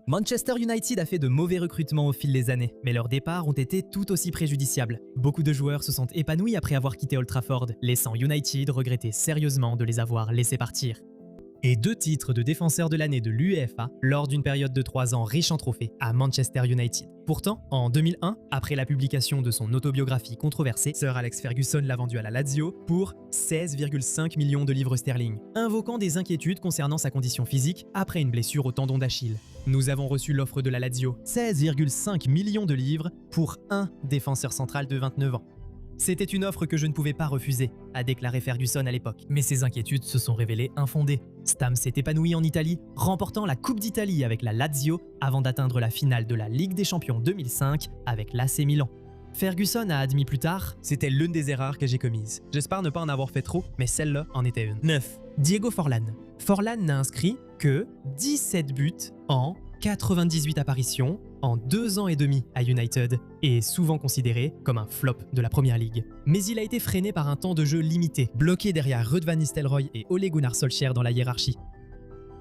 Manchester United a fait de mauvais recrutements au fil des années, mais leurs départs ont été tout aussi préjudiciables. Beaucoup de joueurs se sont épanouis après avoir quitté Old Trafford, laissant United regretter sérieusement de les avoir laissés partir. Et 2 titres de défenseur de l'année de l'UEFA lors d'une période de 3 ans riche en trophées à Manchester United. Pourtant, en 2001, après la publication de son autobiographie controversée, Sir Alex Ferguson l'a vendu à la Lazio pour 16,5 millions de livres sterling, invoquant des inquiétudes concernant sa condition physique après une blessure au tendon d'Achille. Nous avons reçu l'offre de la Lazio, 16,5 millions de livres pour un défenseur central de 29 ans. C'était une offre que je ne pouvais pas refuser, a déclaré Ferguson à l'époque. Mais ces inquiétudes se sont révélées infondées. Stam s'est épanoui en Italie, remportant la Coupe d'Italie avec la Lazio avant d'atteindre la finale de la Ligue des Champions 2005 avec l'AC Milan. Ferguson a admis plus tard « C'était l'une des erreurs que j'ai commises. J'espère ne pas en avoir fait trop, mais celle-là en était une. » 9. Diego Forlán. Forlán n'a inscrit que 17 buts en 98 apparitions en 2 ans et demi à United et est souvent considéré comme un flop de la Première Ligue. Mais il a été freiné par un temps de jeu limité, bloqué derrière Ruud van Nistelrooy et Ole Gunnar Solskjaer dans la hiérarchie.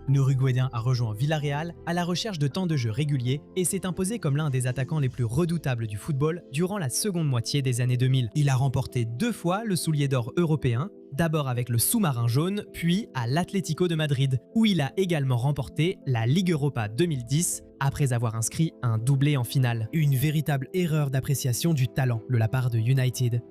L'Uruguayen a rejoint Villarreal à la recherche de temps de jeu réguliers et s'est imposé comme l'un des attaquants les plus redoutables du football durant la seconde moitié des années 2000. Il a remporté 2 fois le soulier d'or européen, d'abord avec le sous-marin jaune, puis à l'Atlético de Madrid, où il a également remporté la Ligue Europa 2010 après avoir inscrit un doublé en finale. Une véritable erreur d'appréciation du talent de la part de United.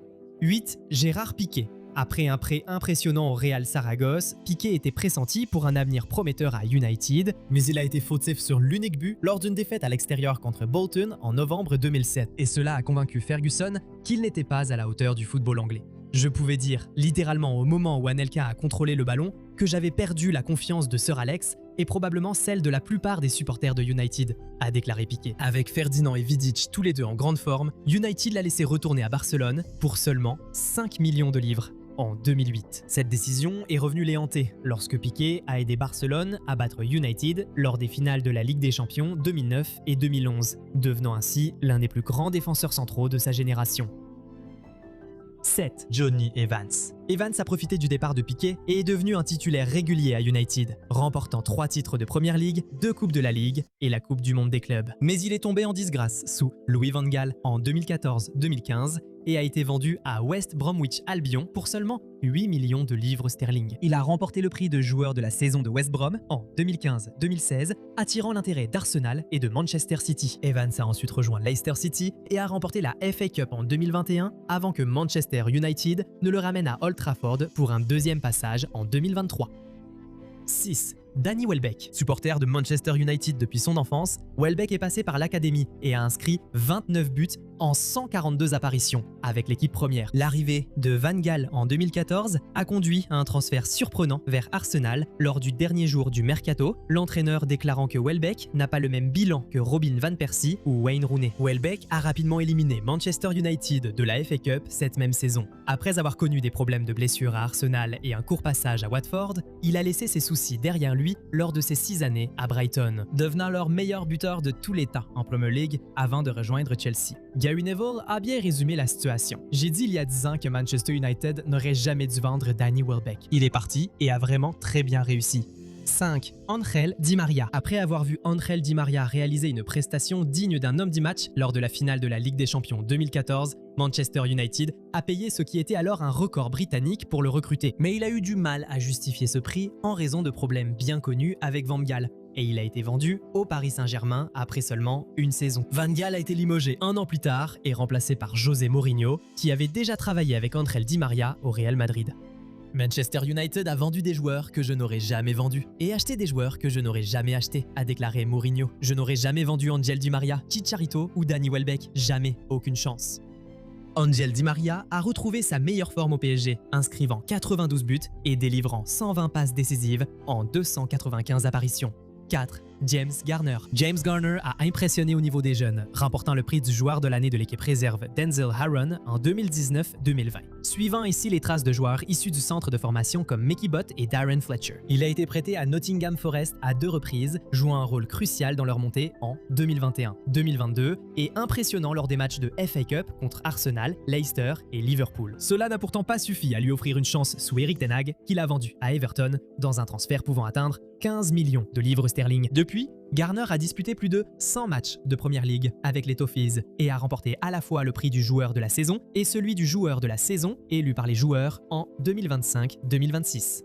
8. Gérard Piqué. Après un prêt impressionnant au Real Saragosse, Piqué était pressenti pour un avenir prometteur à United, mais il a été fautif sur l'unique but lors d'une défaite à l'extérieur contre Bolton en novembre 2007. Et cela a convaincu Ferguson qu'il n'était pas à la hauteur du football anglais. Je pouvais dire, littéralement au moment où Anelka a contrôlé le ballon, que j'avais perdu la confiance de Sir Alex et probablement celle de la plupart des supporters de United, a déclaré Piqué. Avec Ferdinand et Vidic tous les deux en grande forme, United l'a laissé retourner à Barcelone pour seulement 5 millions de livres. En 2008. Cette décision est revenue les hanter lorsque Piqué a aidé Barcelone à battre United lors des finales de la Ligue des Champions 2009 et 2011, devenant ainsi l'un des plus grands défenseurs centraux de sa génération. 7. Johnny Evans. Evans a profité du départ de Piqué et est devenu un titulaire régulier à United, remportant 3 titres de Première Ligue, 2 Coupes de la Ligue et la Coupe du Monde des clubs. Mais il est tombé en disgrâce sous Louis van Gaal en 2014-2015 et a été vendu à West Bromwich Albion pour seulement 8 millions de livres sterling. Il a remporté le prix de joueur de la saison de West Brom en 2015-2016, attirant l'intérêt d'Arsenal et de Manchester City. Evans a ensuite rejoint Leicester City et a remporté la FA Cup en 2021 avant que Manchester United ne le ramène à Old Trafford pour un deuxième passage en 2023. 6. Danny Welbeck. Supporter de Manchester United depuis son enfance, Welbeck est passé par l'académie et a inscrit 29 buts en 142 apparitions avec l'équipe première. L'arrivée de Van Gaal en 2014 a conduit à un transfert surprenant vers Arsenal lors du dernier jour du mercato, l'entraîneur déclarant que Welbeck n'a pas le même bilan que Robin van Persie ou Wayne Rooney. Welbeck a rapidement éliminé Manchester United de la FA Cup cette même saison. Après avoir connu des problèmes de blessure à Arsenal et un court passage à Watford, il a laissé ses soucis derrière lui lors de ses 6 années à Brighton, devenant leur meilleur buteur de tous les temps en Premier League avant de rejoindre Chelsea. Gary Neville a bien résumé la situation. J'ai dit il y a 10 ans que Manchester United n'aurait jamais dû vendre Danny Welbeck. Il est parti et a vraiment très bien réussi. 5. Ángel Di María. Après avoir vu Ángel Di María réaliser une prestation digne d'un homme du match lors de la finale de la Ligue des Champions 2014, Manchester United a payé ce qui était alors un record britannique pour le recruter. Mais il a eu du mal à justifier ce prix en raison de problèmes bien connus avec Van Gaal. Et il a été vendu au Paris Saint-Germain après seulement une saison. Van Gaal a été limogé 1 an plus tard et remplacé par José Mourinho, qui avait déjà travaillé avec Ángel Di María au Real Madrid. Manchester United a vendu des joueurs que je n'aurais jamais vendus et acheté des joueurs que je n'aurais jamais achetés, a déclaré Mourinho. Je n'aurais jamais vendu Ángel Di María, Chicharito ou Danny Welbeck, jamais, aucune chance. Ángel Di María a retrouvé sa meilleure forme au PSG, inscrivant 92 buts et délivrant 120 passes décisives en 295 apparitions. 4. James Garner. James Garner a impressionné au niveau des jeunes, remportant le prix du joueur de l'année de l'équipe réserve Denzel Harron en 2019-2020. Suivant ici les traces de joueurs issus du centre de formation comme Mickey Butt et Darren Fletcher. Il a été prêté à Nottingham Forest à 2 reprises, jouant un rôle crucial dans leur montée en 2021-2022 et impressionnant lors des matchs de FA Cup contre Arsenal, Leicester et Liverpool. Cela n'a pourtant pas suffi à lui offrir une chance sous Erik ten Hag, qu'il a vendu à Everton dans un transfert pouvant atteindre 15 millions de livres sterling. Depuis Depuis, Garner a disputé plus de 100 matchs de Première Ligue avec les Toffees et a remporté à la fois le prix du joueur de la saison et celui du joueur de la saison élu par les joueurs en 2025-2026.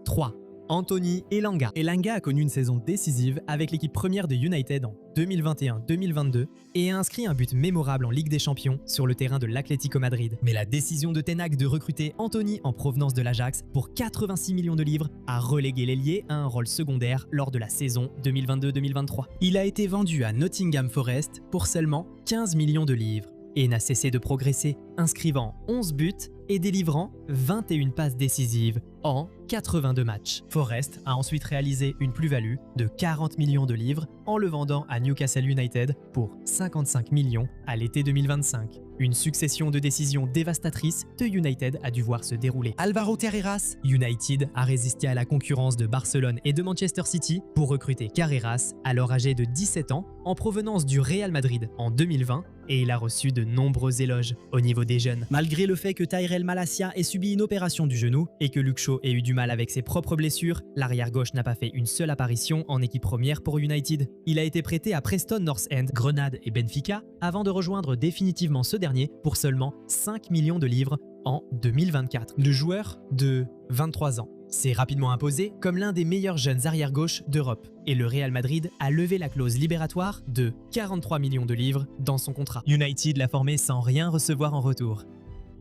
3. Anthony Elanga. Elanga a connu une saison décisive avec l'équipe première de United en 2021-2022 et a inscrit un but mémorable en Ligue des Champions sur le terrain de l'Atlético Madrid. Mais la décision de Ten Hag de recruter Anthony en provenance de l'Ajax pour 86 millions de livres a relégué l'ailier à un rôle secondaire lors de la saison 2022-2023. Il a été vendu à Nottingham Forest pour seulement 15 millions de livres et n'a cessé de progresser, inscrivant 11 buts et délivrant 21 passes décisives en 82 matchs. Forest a ensuite réalisé une plus-value de 40 millions de livres en le vendant à Newcastle United pour 55 millions à l'été 2025. Une succession de décisions dévastatrices de United a dû voir se dérouler. Álvaro Carreras, United a résisté à la concurrence de Barcelone et de Manchester City pour recruter Carreras, alors âgé de 17 ans, en provenance du Real Madrid en 2020, et il a reçu de nombreux éloges au niveau des jeunes. Malgré le fait que Tyrell Malacia ait subi une opération du genou et que Luke Shaw ait eu du mal avec ses propres blessures, l'arrière-gauche n'a pas fait une seule apparition en équipe première pour United. Il a été prêté à Preston North End, Grenade et Benfica avant de rejoindre définitivement ce dernier pour seulement 5 millions de livres en 2024. Le joueur de 23 ans s'est rapidement imposé comme l'un des meilleurs jeunes arrière-gauche d'Europe et le Real Madrid a levé la clause libératoire de 43 millions de livres dans son contrat. United l'a formé sans rien recevoir en retour.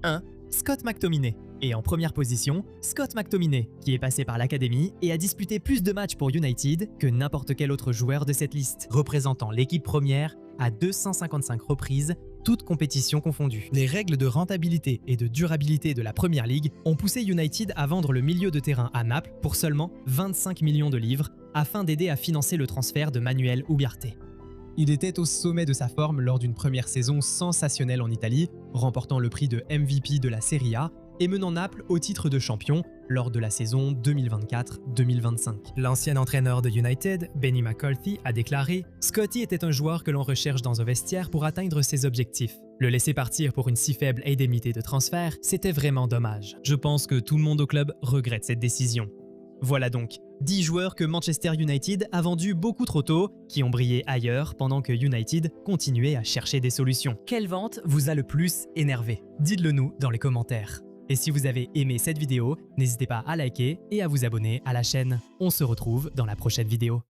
1. Scott McTominay. Et en première position, Scott McTominay, qui est passé par l'académie et a disputé plus de matchs pour United que n'importe quel autre joueur de cette liste, représentant l'équipe première à 255 reprises, toutes compétitions confondues. Les règles de rentabilité et de durabilité de la Première Ligue ont poussé United à vendre le milieu de terrain à Naples pour seulement 25 millions de livres afin d'aider à financer le transfert de Manuel Ugarte. Il était au sommet de sa forme lors d'une première saison sensationnelle en Italie, remportant le prix de MVP de la Serie A et menant Naples au titre de champion lors de la saison 2024-2025. L'ancien entraîneur de United, Benny McCarthy, a déclaré « Scotty était un joueur que l'on recherche dans un vestiaire pour atteindre ses objectifs. Le laisser partir pour une si faible indemnité de transfert, c'était vraiment dommage. Je pense que tout le monde au club regrette cette décision. » Voilà donc 10 joueurs que Manchester United a vendus beaucoup trop tôt, qui ont brillé ailleurs pendant que United continuait à chercher des solutions. Quelle vente vous a le plus énervé? Dites-le nous dans les commentaires. Et si vous avez aimé cette vidéo, n'hésitez pas à liker et à vous abonner à la chaîne. On se retrouve dans la prochaine vidéo.